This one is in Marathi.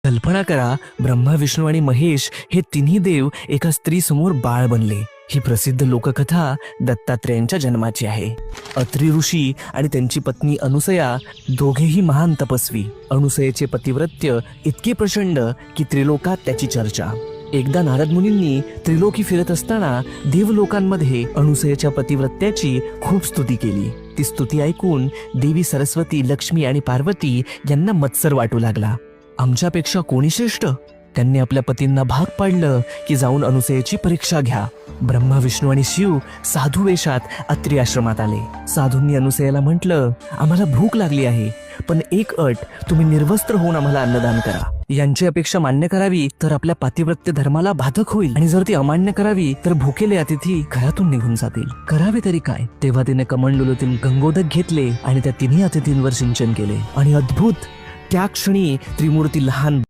कल्पना करा, ब्रह्मा, विष्णू आणि महेश हे तिन्ही देव एका स्त्री समोर बाळ बनले. ही प्रसिद्ध लोककथा दत्तात्रेयांच्या जन्माची आहे. अत्री ऋषी आणि त्यांची पत्नी अनुसया दोघेही महान तपस्वी. अनुसयेचे पतिव्रत्य इतके प्रचंड की त्रिलोकात त्याची चर्चा. एकदा नारद मुनींनी त्रिलोकी फिरत असताना देवलोकांमध्ये अनुसयेच्या पतिव्रत्याची खूप स्तुती केली. ती स्तुती ऐकून देवी सरस्वती, लक्ष्मी आणि पार्वती यांना मत्सर वाटू लागला. आमच्यापेक्षा कोणी श्रेष्ठ? त्यांनी आपल्या पतींना भाग पाडलं की जाऊन अनुसयेची परीक्षा घ्या. ब्रह्मा, विष्णू आणि शिव साधू वेशात अत्री आश्रमात आले. साधूंनी अनुसयेला म्हटलं, आम्हाला भूक लागली आहे, पण एक अट, तुम्ही निर्वस्त्र होऊन आम्हाला अन्नदान करा. यांची अपेक्षा मान्य करावी तर आपल्या पातिव्रत्य धर्माला बाधक होईल, आणि जर ती अमान्य करावी तर भुकेले अतिथी घरातून निघून जातील. करावे तरी काय? तेव्हा तिने कमंडलूतील गंगोदक घेतले आणि त्या तिन्ही अतिथींवर सिंचन केले, आणि अद्भुत, त्या क्षणी त्रिमूर्ती लहान